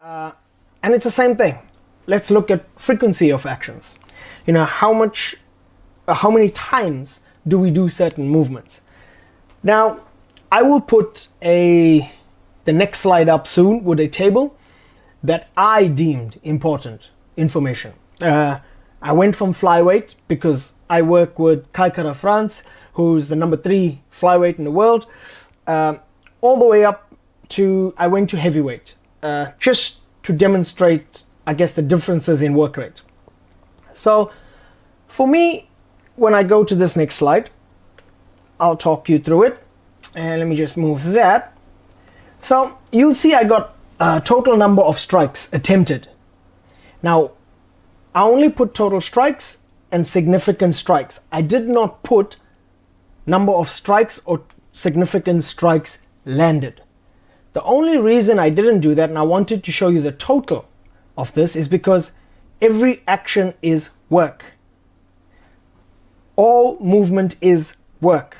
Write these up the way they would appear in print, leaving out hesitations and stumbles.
And it's the same thing. Let's look at frequency of actions. How many times do we do certain movements? Now, I will put the next slide up soon with a table that I deemed important information. I went from flyweight because I work with Kai Kara-France, who's the #3 flyweight in the world, all the way up to, I went to heavyweight, just to demonstrate, I guess, the differences in work rate. So for me, when I go to this next slide, I'll talk you through it. And let me just move that. So you'll see I got a total number of strikes attempted. Now, I only put total strikes and significant strikes. I did not put number of strikes or significant strikes landed. The only reason I didn't do that, and I wanted to show you the total of this, is because every action is work. All movement is work.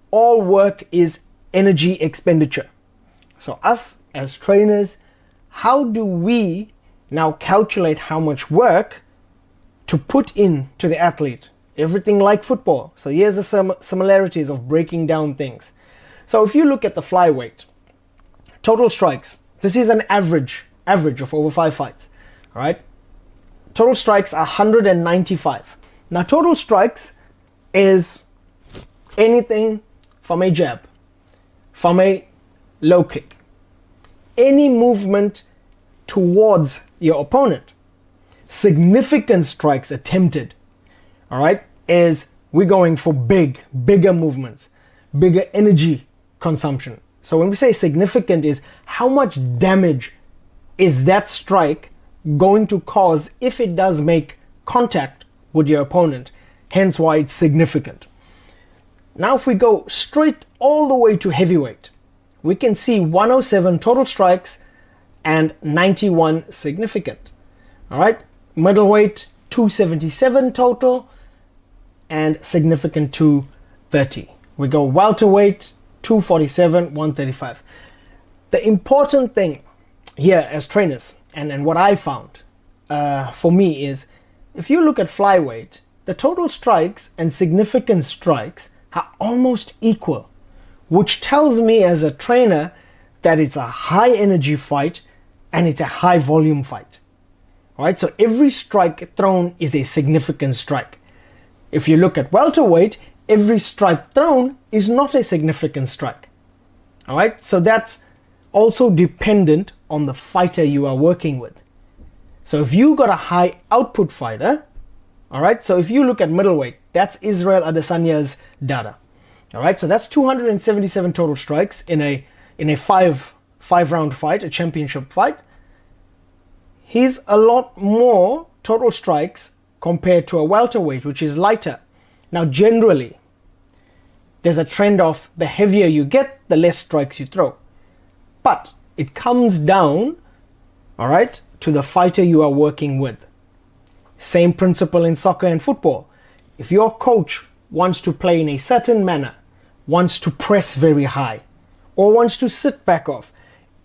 All work is energy expenditure. So us as trainers, how do we now calculate how much work to put in to the athlete? Everything like football. So here's the similarities of breaking down things. So if you look at the flyweight, total strikes, this is an average of over 5 fights. All right. Total strikes are 195. Now total strikes is anything from a jab, from a low kick, any movement towards your opponent. Significant strikes attempted, all right, is we're going for bigger movements, bigger energy consumption. So when we say significant, is how much damage is that strike going to cause if it does make contact with your opponent, hence why it's significant. Now if we go straight all the way to heavyweight, we can see 107 total strikes and 91 significant. All right, middleweight 277 total and significant 230. We go welterweight 247, 135. The important thing here as trainers, and what I found for me, is if you look at flyweight, the total strikes and significant strikes are almost equal, which tells me as a trainer that it's a high energy fight and it's a high volume fight. All right, so every strike thrown is a significant strike. If you look at welterweight, every strike thrown is not a significant strike. All right, so that's also dependent on the fighter you are working with. So if you got a high output fighter, all right, so if you look at middleweight, that's Israel Adesanya's Dada. All right, so that's 277 total strikes in a five round fight, a championship fight. He's a lot more total strikes compared to a welterweight, which is lighter. Now, generally, there's a trend of the heavier you get, the less strikes you throw. But it comes down, all right, to the fighter you are working with. Same principle in soccer and football. If your coach wants to play in a certain manner, wants to press very high, or wants to sit back off,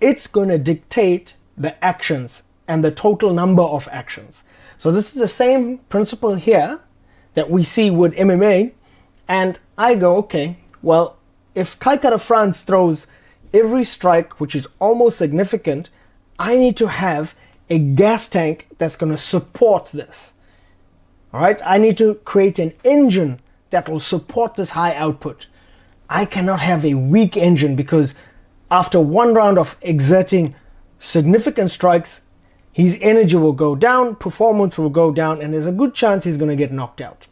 it's going to dictate the actions and the total number of actions. So this is the same principle here that we see with MMA. And I go, okay, well, if Kai Kara-France throws every strike, which is almost significant, I need to have a gas tank that's going to support this. All right, I need to create an engine that will support this high output. I cannot have a weak engine, because after one round of exerting significant strikes, his energy will go down, performance will go down, and there's a good chance he's going to get knocked out.